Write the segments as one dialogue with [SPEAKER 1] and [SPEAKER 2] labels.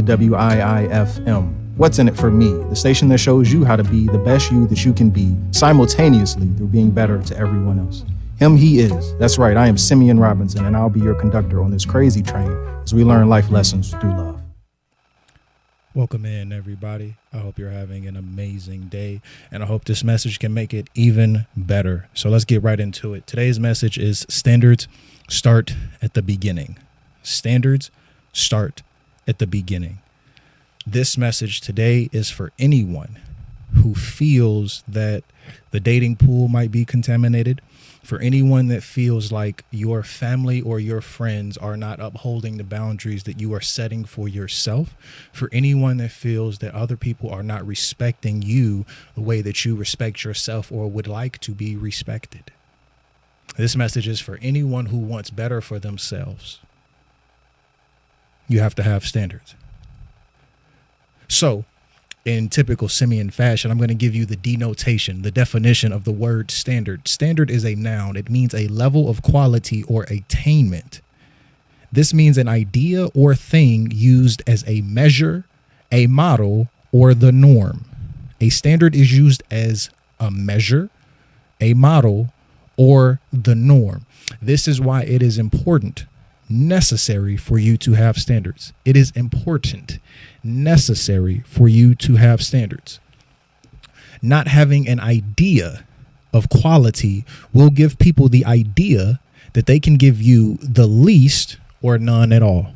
[SPEAKER 1] WIIFM. What's in it for me? The station that shows you how to be the best you that you can be simultaneously through being better to everyone else. Him, he is. That's right, I am Simeon Robinson, and I'll be your conductor on this crazy train as we learn life lessons through love.
[SPEAKER 2] Welcome in, everybody. I hope you're having an amazing day, and I hope this message can make it even better. So let's get right into it. Today's message is standards start at the beginning. Standards start at the beginning. This message today is for anyone who feels that the dating pool might be contaminated, for anyone that feels like your family or your friends are not upholding the boundaries that you are setting for yourself, for anyone that feels that other people are not respecting you the way that you respect yourself or would like to be respected. This message is for anyone who wants better for themselves. You have to have standards. So, in typical Simeon fashion, I'm going to give you the denotation, the definition of the word standard. Standard is a noun. It means a level of quality or attainment. This means an idea or thing used as a measure, a model, or the norm. A standard is used as a measure, a model, or the norm. This is why it is important, necessary for you to have standards. It is important, necessary for you to have standards. Not having an idea of quality will give people the idea that they can give you the least or none at all.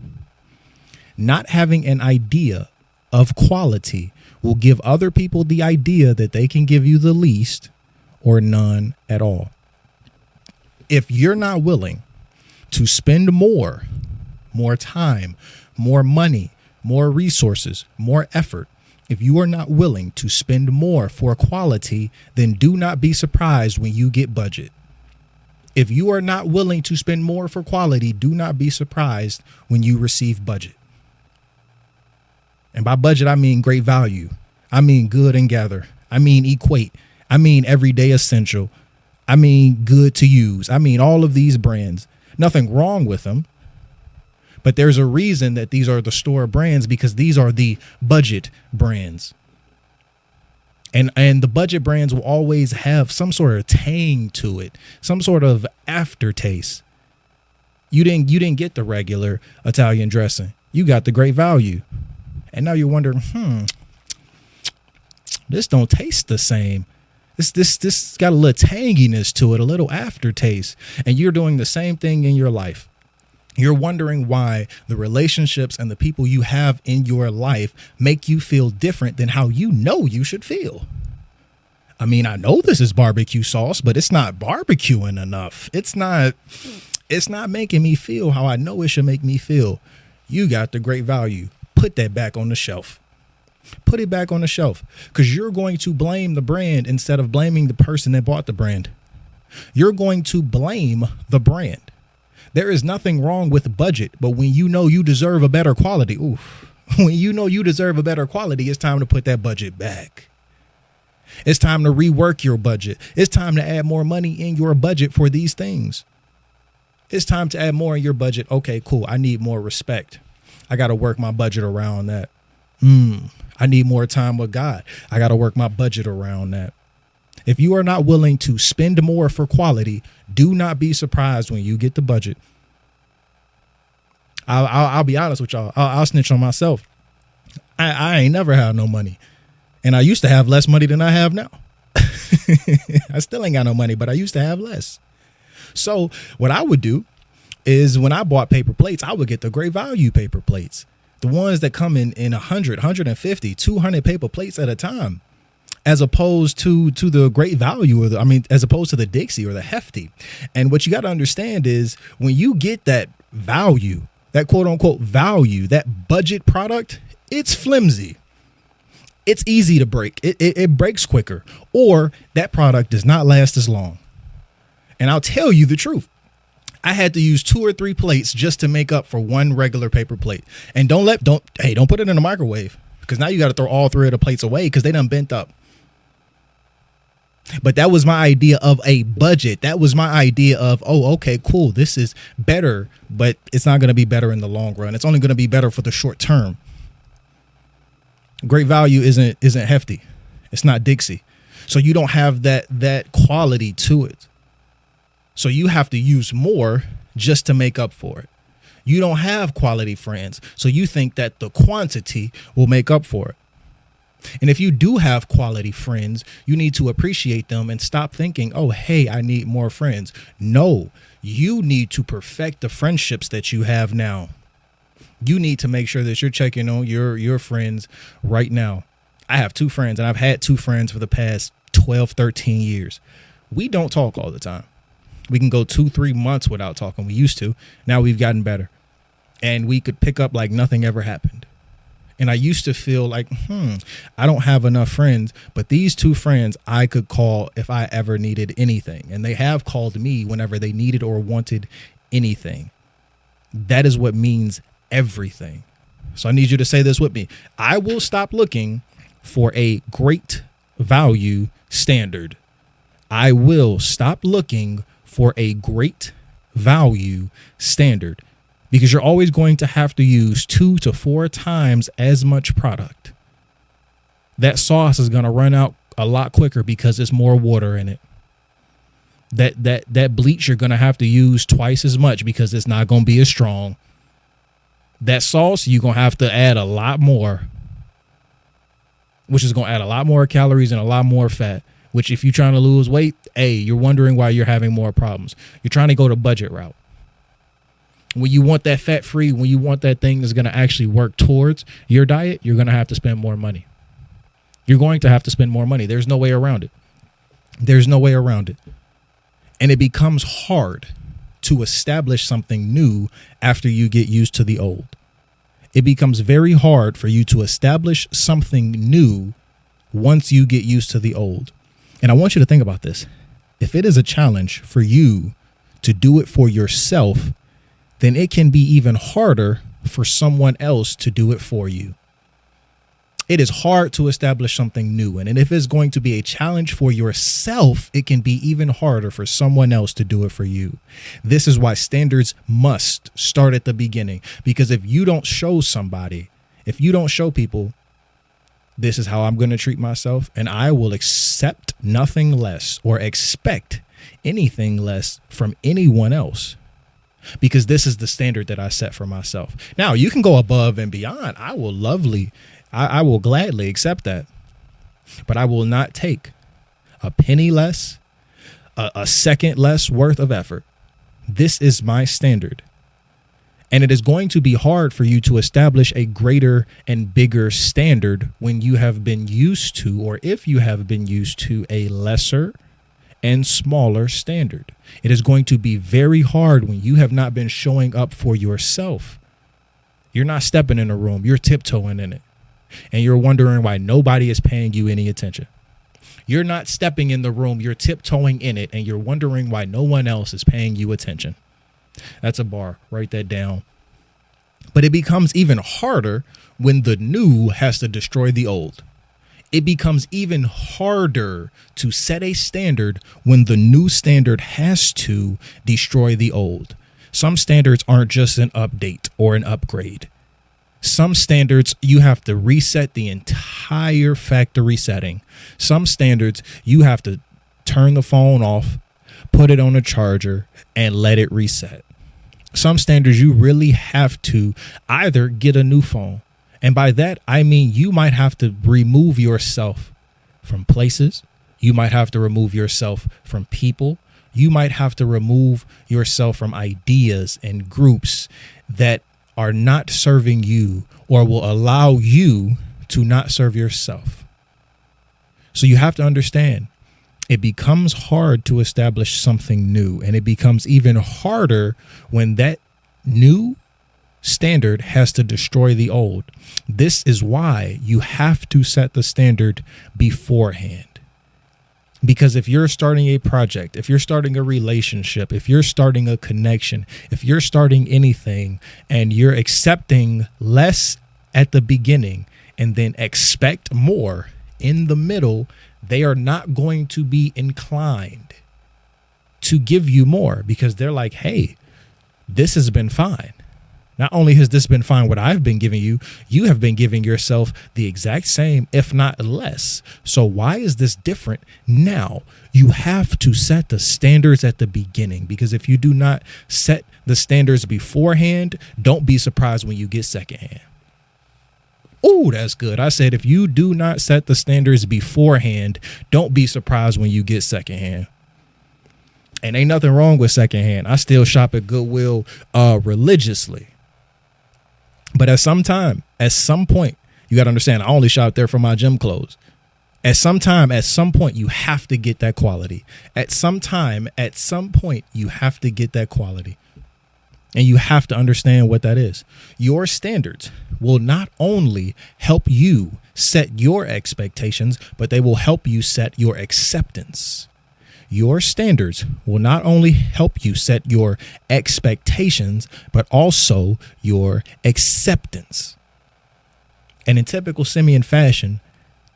[SPEAKER 2] Not having an idea of quality will give other people the idea that they can give you the least or none at all. If you're not willing to spend more time, more money, more resources, more effort, if you are not willing to spend more for quality, then do not be surprised when you get budget. If you are not willing to spend more for quality, do not be surprised when you receive budget. And by budget, I mean great value. I mean good and gather. I mean equate. I mean everyday essential. I mean good to use. I mean all of these brands. Nothing wrong with them. But there's a reason that these are the store brands, because these are the budget brands. And the budget brands will always have some sort of tang to it, some sort of aftertaste. You didn't get the regular Italian dressing. You got the great value. And now you're wondering, this don't taste the same. This got a little tanginess to it, a little aftertaste. And you're doing the same thing in your life. You're wondering why the relationships and the people you have in your life make you feel different than how you know you should feel. I mean, I know this is barbecue sauce, but it's not barbecuing enough. It's not making me feel how I know it should make me feel. You got the great value. Put that back on the shelf. Put it back on the shelf, because you're going to blame the brand instead of blaming the person that bought the brand. You're going to blame the brand. There is nothing wrong with budget, but when you know you deserve a better quality, when you know you deserve a better quality, it's time to put that budget back. It's time to rework your budget. It's time to add more money in your budget for these things. It's time to add more in your budget. Okay, cool. I need more respect. I got to work my budget around that. I need more time with God. I got to work my budget around that. If you are not willing to spend more for quality, do not be surprised when you get the budget. I'll be honest with y'all. I'll snitch on myself. I ain't never had no money. And I used to have less money than I have now. I still ain't got no money, but I used to have less. So what I would do is when I bought paper plates, I would get the great value paper plates. The ones that come in 100, 150, 200 paper plates at a time, as opposed to the great value, as opposed to the Dixie or the Hefty. And what you got to understand is when you get that value, that quote unquote value, that budget product, it's flimsy. It's easy to break. It breaks quicker, or that product does not last as long. And I'll tell you the truth. I had to use 2 or 3 plates just to make up for one regular paper plate. And don't put it in the microwave, because now you got to throw all 3 of the plates away because they done bent up. But that was my idea of a budget. That was my idea of, oh, okay, cool. This is better, but it's not going to be better in the long run. It's only going to be better for the short term. Great value isn't hefty. It's not Dixie. So you don't have that quality to it. So you have to use more just to make up for it. You don't have quality friends, so you think that the quantity will make up for it. And if you do have quality friends, you need to appreciate them and stop thinking, oh, hey, I need more friends. No, you need to perfect the friendships that you have now. You need to make sure that you're checking on your friends right now. I have 2 friends, and I've had 2 friends for the past 12, 13 years. We don't talk all the time. We can go 2-3 months without talking. We used to. Now we've gotten better. And we could pick up like nothing ever happened. And I used to feel like, I don't have enough friends. But these 2 friends I could call if I ever needed anything. And they have called me whenever they needed or wanted anything. That is what means everything. So I need you to say this with me. I will stop looking for a great value standard. I will stop looking for a great value standard, because you're always going to have to use 2 to 4 times as much product. That sauce is going to run out a lot quicker because there's more water in it. That bleach you're going to have to use twice as much because it's not going to be as strong. That sauce, you're going to have to add a lot more, which is going to add a lot more calories and a lot more fat, which if you're trying to lose weight, you're wondering why you're having more problems. You're trying to go the budget route. When you want that fat free, when you want that thing that's going to actually work towards your diet, you're going to have to spend more money. You're going to have to spend more money. There's no way around it. There's no way around it. And it becomes hard to establish something new after you get used to the old. It becomes very hard for you to establish something new once you get used to the old. And I want you to think about this. If it is a challenge for you to do it for yourself, then it can be even harder for someone else to do it for you. It is hard to establish something new. And if it's going to be a challenge for yourself, it can be even harder for someone else to do it for you. This is why standards must start at the beginning, because if you don't show somebody, if you don't show people, this is how I'm going to treat myself, and I will accept nothing less or expect anything less from anyone else, because this is the standard that I set for myself. Now, you can go above and beyond. I will gladly accept that, but I will not take a penny less, a second less worth of effort. This is my standard. And it is going to be hard for you to establish a greater and bigger standard when you have been used to, or if you have been used to, a lesser and smaller standard. It is going to be very hard when you have not been showing up for yourself. You're not stepping in a room, you're tiptoeing in it. And you're wondering why nobody is paying you any attention. You're not stepping in the room, you're tiptoeing in it, and you're wondering why no one else is paying you attention. That's a bar. Write that down. But it becomes even harder when the new has to destroy the old. It becomes even harder to set a standard when the new standard has to destroy the old. Some standards aren't just an update or an upgrade. Some standards, you have to reset the entire factory setting. Some standards, you have to turn the phone off, put it on a charger, and let it reset. Some standards, you really have to either get a new phone. And by that, I mean you might have to remove yourself from places. You might have to remove yourself from people. You might have to remove yourself from ideas and groups that are not serving you or will allow you to not serve yourself. So you have to understand, it becomes hard to establish something new, and it becomes even harder when that new standard has to destroy the old. This is why you have to set the standard beforehand. Because if you're starting a project, if you're starting a relationship, if you're starting a connection, if you're starting anything and you're accepting less at the beginning and then expect more in the middle, they are not going to be inclined to give you more, because they're like, hey, this has been fine. Not only has this been fine, what I've been giving you, you have been giving yourself the exact same, if not less. So why is this different now? You have to set the standards at the beginning, because if you do not set the standards beforehand, don't be surprised when you get secondhand. Oh, that's good. I said, if you do not set the standards beforehand, don't be surprised when you get secondhand. And ain't nothing wrong with secondhand. I still shop at Goodwill religiously. But at some point, you got to understand, I only shop there for my gym clothes. At some point, you have to get that quality. At some point, you have to get that quality. And you have to understand what that is. Your standards will not only help you set your expectations, but they will help you set your acceptance. Your standards will not only help you set your expectations, but also your acceptance. And in typical Simeon fashion,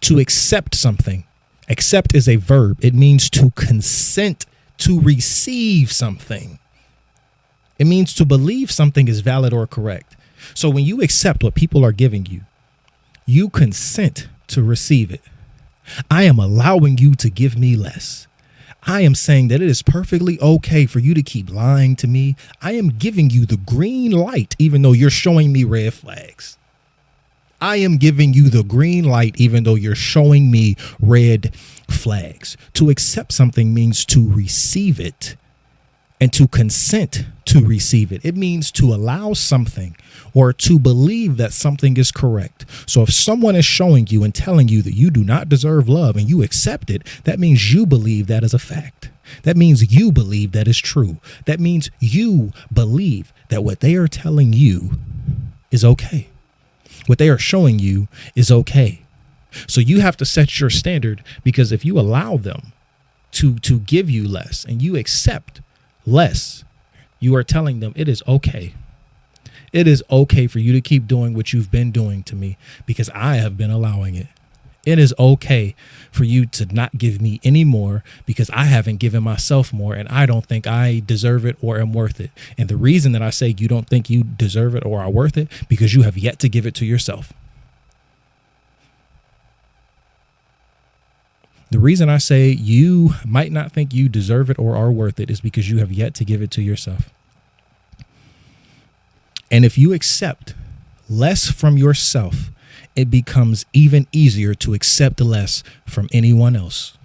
[SPEAKER 2] to accept something, accept is a verb. It means to consent to receive something. It means to believe something is valid or correct. So when you accept what people are giving you, you consent to receive it. I am allowing you to give me less. I am saying that it is perfectly okay for you to keep lying to me. I am giving you the green light, even though you're showing me red flags. I am giving you the green light, even though you're showing me red flags. To accept something means to receive it, and to consent to receive it. It means to allow something or to believe that something is correct. So if someone is showing you and telling you that you do not deserve love and you accept it, that means you believe that is a fact. That means you believe that is true. That means you believe that what they are telling you is okay. What they are showing you is okay. So you have to set your standard, because if you allow them to give you less and you accept less, you are telling them it is okay. It is okay for you to keep doing what you've been doing to me, because I have been allowing it. It is okay for you to not give me any more, because I haven't given myself more and I don't think I deserve it or am worth it. And the reason that I say you don't think you deserve it or are worth it, because you have yet to give it to yourself. The reason I say you might not think you deserve it or are worth it is because you have yet to give it to yourself. And if you accept less from yourself, it becomes even easier to accept less from anyone else.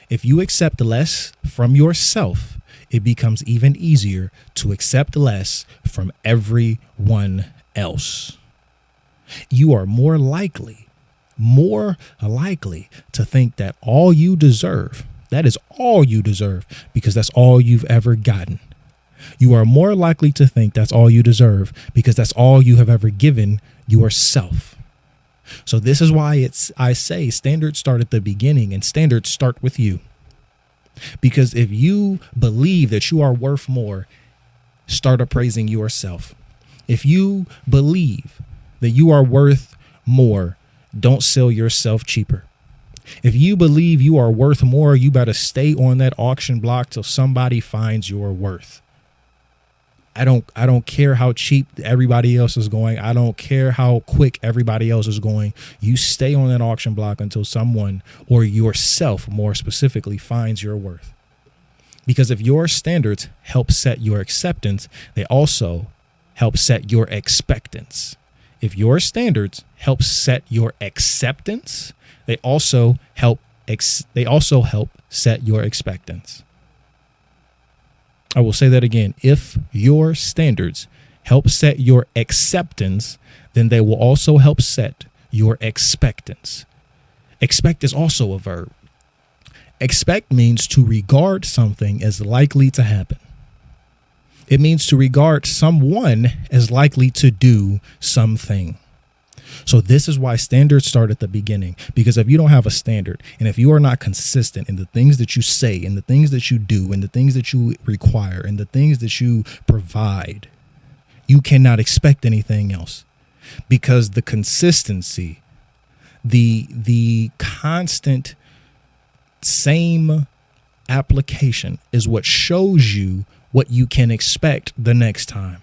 [SPEAKER 2] If you accept less from yourself, it becomes even easier to accept less from everyone else. You are more likely to think that all you deserve, that is all you deserve, because that's all you've ever gotten. You are more likely to think that's all you deserve because that's all you have ever given yourself. So this is why I say standards start at the beginning, and standards start with you. Because if you believe that you are worth more, start appraising yourself. If you believe that you are worth more, don't sell yourself cheaper. If you believe you are worth more, you better stay on that auction block till somebody finds your worth. I don't care how cheap everybody else is going. I don't care how quick everybody else is going. You stay on that auction block until someone, or yourself more specifically, finds your worth. Because if your standards help set your acceptance, they also help set your expectance. If your standards help set your acceptance, they also help set your expectance. I will say that again. If your standards help set your acceptance, then they will also help set your expectance. Expect is also a verb. Expect means to regard something as likely to happen. It means to regard someone as likely to do something. So this is why standards start at the beginning, because if you don't have a standard, and if you are not consistent in the things that you say and the things that you do and the things that you require and the things that you provide, you cannot expect anything else, because the consistency, the constant same application is what shows you what you can expect the next time.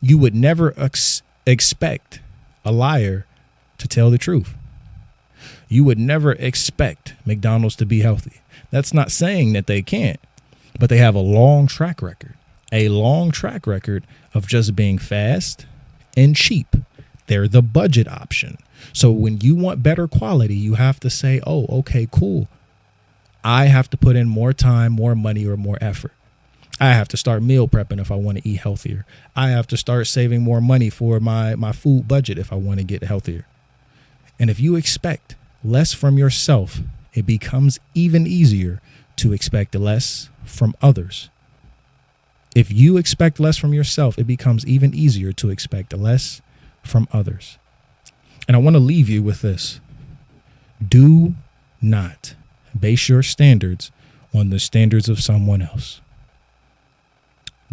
[SPEAKER 2] You would never expect a liar to tell the truth. You would never expect McDonald's to be healthy. That's not saying that they can't, but they have a long track record of just being fast and cheap. They're the budget option. So when you want better quality, you have to say, oh, okay, cool. I have to put in more time, more money, or more effort. I have to start meal prepping if I want to eat healthier. I have to start saving more money for my food budget if I want to get healthier. And if you expect less from yourself, it becomes even easier to expect less from others. If you expect less from yourself, it becomes even easier to expect less from others. And I want to leave you with this. Do not base your standards on the standards of someone else.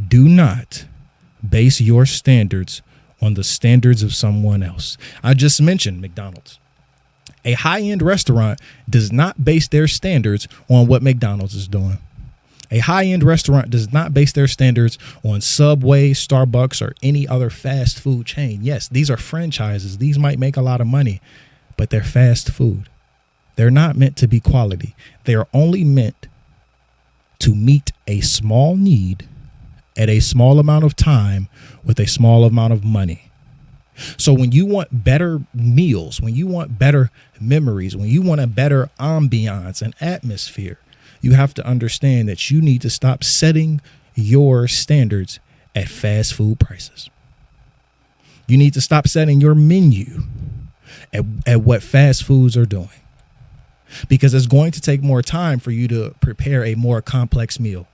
[SPEAKER 2] Do not base your standards on the standards of someone else. I just mentioned McDonald's. A high-end restaurant does not base their standards on what McDonald's is doing. A high-end restaurant does not base their standards on Subway, Starbucks, or any other fast food chain. Yes, these are franchises. These might make a lot of money, but they're fast food. They're not meant to be quality. They are only meant to meet a small need at a small amount of time with a small amount of money. So when you want better meals, when you want better memories, when you want a better ambiance and atmosphere, you have to understand that you need to stop setting your standards at fast food prices. You need to stop setting your menu at what fast foods are doing, because it's going to take more time for you to prepare a more complex meal.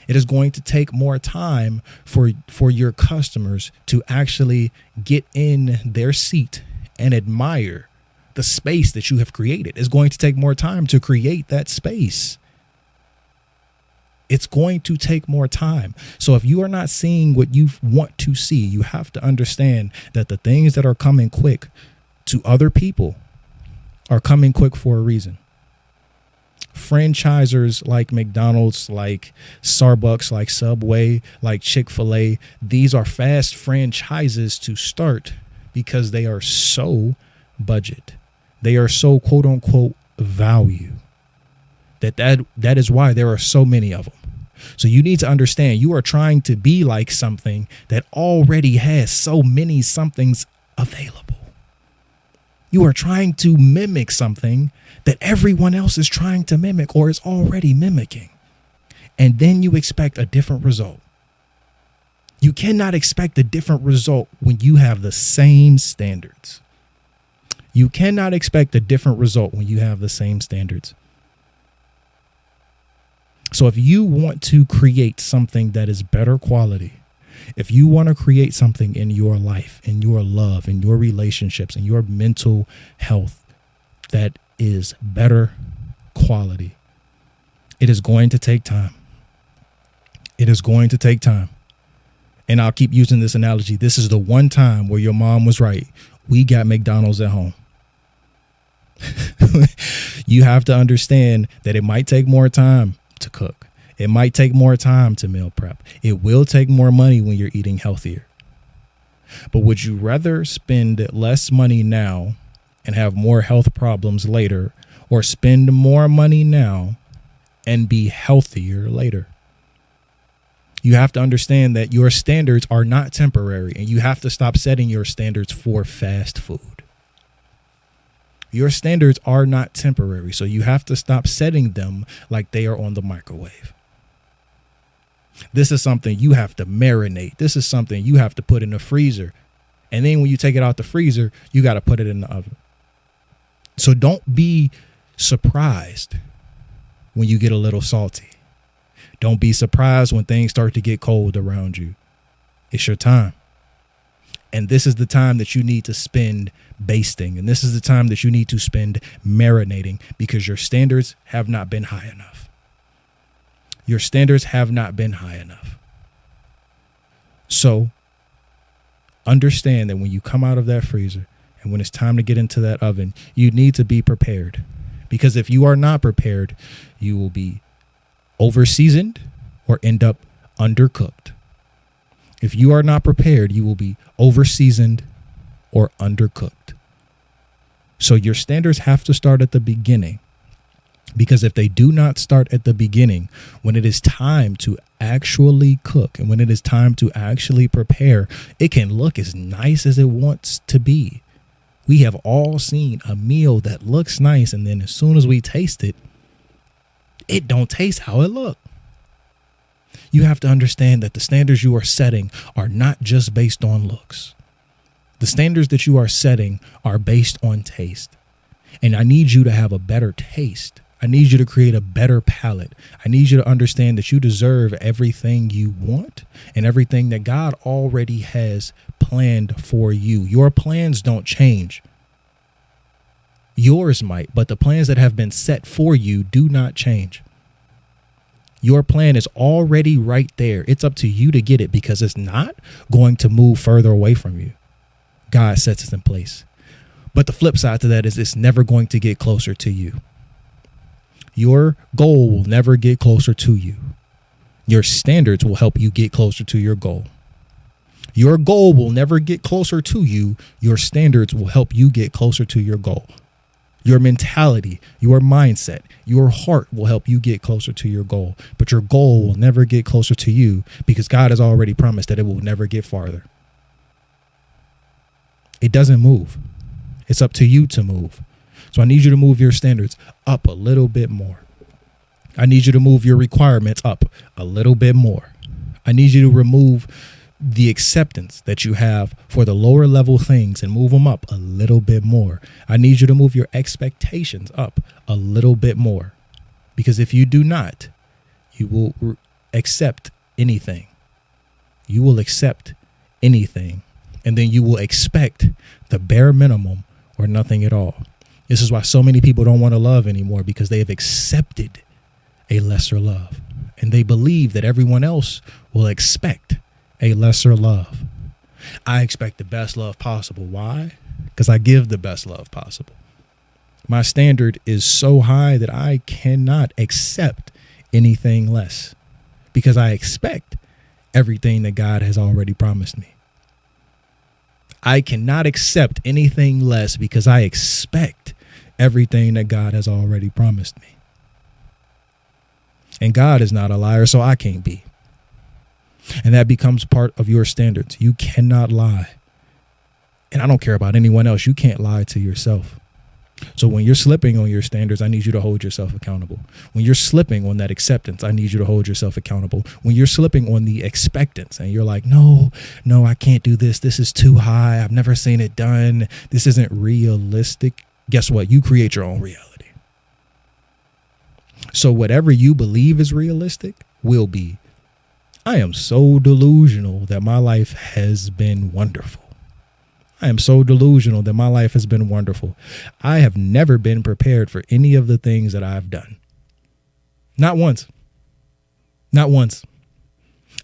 [SPEAKER 2] It is going to take more time for your customers to actually get in their seat and admire the space that you have created. It's going to take more time to create that space. It's going to take more time. So if you are not seeing what you want to see, you have to understand that the things that are coming quick to other people are coming quick for a reason. Franchisors like McDonald's, like Starbucks, like Subway, like Chick-fil-A, these are fast franchises to start because they are so budget. They are so quote unquote value. That is why there are so many of them. So you need to understand you are trying to be like something that already has so many somethings available. You are trying to mimic something that everyone else is trying to mimic or is already mimicking. And then you expect a different result. You cannot expect a different result when you have the same standards. You cannot expect a different result when you have the same standards. So if you want to create something that is better quality, if you want to create something in your life, in your love, in your relationships, in your mental health that is better quality, it is going to take time. It is going to take time. And I'll keep using this analogy. This is the one time where your mom was right. We got McDonald's at home. You have to understand that it might take more time to cook. It might take more time to meal prep. It will take more money when you're eating healthier. But would you rather spend less money now and have more health problems later, or spend more money now and be healthier later? You have to understand that your standards are not temporary, and you have to stop setting your standards for fast food. Your standards are not temporary, so you have to stop setting them like they are on the microwave. This is something you have to marinate. This is something you have to put in the freezer. And then when you take it out the freezer, you got to put it in the oven. So don't be surprised when you get a little salty. Don't be surprised when things start to get cold around you. It's your time. And this is the time that you need to spend basting. And this is the time that you need to spend marinating, because your standards have not been high enough. Your standards have not been high enough. So understand that when you come out of that freezer and when it's time to get into that oven, you need to be prepared. Because if you are not prepared, you will be over-seasoned or end up undercooked. If you are not prepared, you will be over-seasoned or undercooked. So your standards have to start at the beginning, because if they do not start at the beginning, when it is time to actually cook and when it is time to actually prepare, it can look as nice as it wants to be. We have all seen a meal that looks nice, and then as soon as we taste it, it don't taste how it looked. You have to understand that the standards you are setting are not just based on looks. The standards that you are setting are based on taste. And I need you to have a better taste. I need you to create a better palate. I need you to understand that you deserve everything you want and everything that God already has planned for you. Your plans don't change. Yours might, but the plans that have been set for you do not change. Your plan is already right there. It's up to you to get it, because it's not going to move further away from you. God sets it in place. But the flip side to that is it's never going to get closer to you. Your goal will never get closer to you. Your standards will help you get closer to your goal. Your goal will never get closer to you. Your standards will help you get closer to your goal. Your mentality, your mindset, your heart will help you get closer to your goal. But your goal will never get closer to you, because God has already promised that it will never get farther. It doesn't move. It's up to you to move. So I need you to move your standards up a little bit more. I need you to move your requirements up a little bit more. I need you to remove the acceptance that you have for the lower level things and move them up a little bit more. I need you to move your expectations up a little bit more, because if you do not, you will accept anything. You will accept anything, and then you will expect the bare minimum or nothing at all. This is why so many people don't want to love anymore, because they have accepted a lesser love, and they believe that everyone else will expect a lesser love. I expect the best love possible. Why? Because I give the best love possible. My standard is so high that I cannot accept anything less, because I expect everything that God has already promised me. I cannot accept anything less, because I expect everything that God has already promised me. And God is not a liar, so I can't be. And that becomes part of your standards. You cannot lie. And I don't care about anyone else. You can't lie to yourself. So when you're slipping on your standards, I need you to hold yourself accountable. When you're slipping on that acceptance, I need you to hold yourself accountable. When you're slipping on the expectance and you're like, no, I can't do this. This is too high. I've never seen it done. This isn't realistic. Guess what? You create your own reality. So whatever you believe is realistic will be. I am so delusional that my life has been wonderful. I am so delusional that my life has been wonderful. I have never been prepared for any of the things that I've done. Not once. Not once.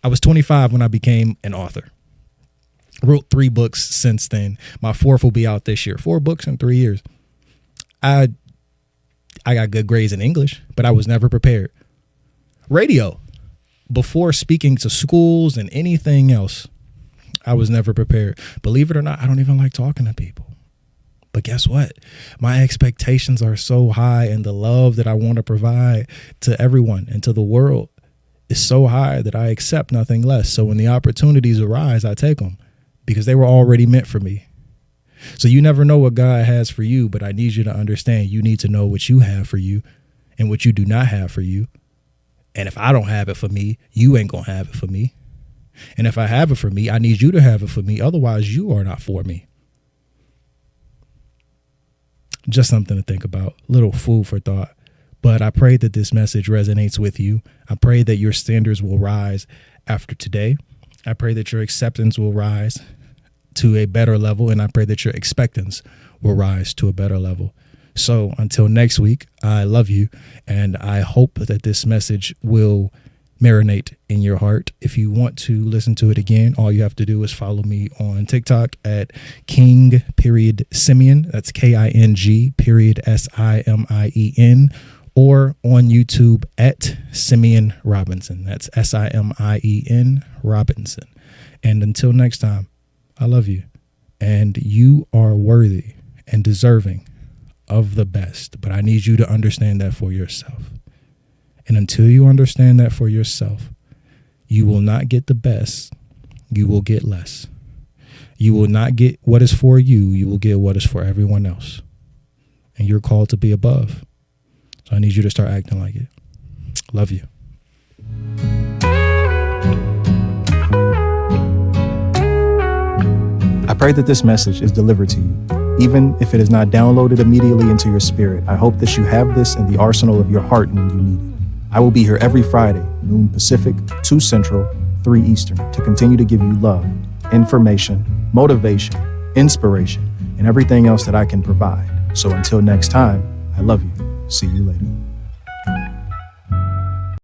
[SPEAKER 2] I was 25 when I became an author. Wrote 3 books since then. My 4th will be out this year. 4 books in 3 years. I got good grades in English, but I was never prepared. Radio. Before speaking to schools and anything else, I was never prepared. Believe it or not, I don't even like talking to people. But guess what? My expectations are so high, and the love that I want to provide to everyone and to the world is so high that I accept nothing less. So when the opportunities arise, I take them, because they were already meant for me. So you never know what God has for you, but I need you to understand you need to know what you have for you and what you do not have for you. And if I don't have it for me, you ain't going to have it for me. And if I have it for me, I need you to have it for me. Otherwise, you are not for me. Just something to think about. Little food for thought. But I pray that this message resonates with you. I pray that your standards will rise after today. I pray that your acceptance will rise to a better level. And I pray that your expectance will rise to a better level. So until next week, I love you. And I hope that this message will marinate in your heart. If you want to listen to it again, all you have to do is follow me on TikTok at King.Simeon. That's King.Simien, or on YouTube at Simeon Robinson. That's Simien Robinson. And until next time, I love you. And you are worthy and deserving of the best. But I need you to understand that for yourself. And until you understand that for yourself, you will not get the best. You will get less. You will not get what is for you. You will get what is for everyone else. And you're called to be above. So I need you to start acting like it. Love you.
[SPEAKER 1] I pray that this message is delivered to you. Even if it is not downloaded immediately into your spirit, I hope that you have this in the arsenal of your heart when you need it. I will be here every Friday, noon Pacific, 2 Central, 3 Eastern, to continue to give you love, information, motivation, inspiration, and everything else that I can provide. So until next time, I love you. See you later.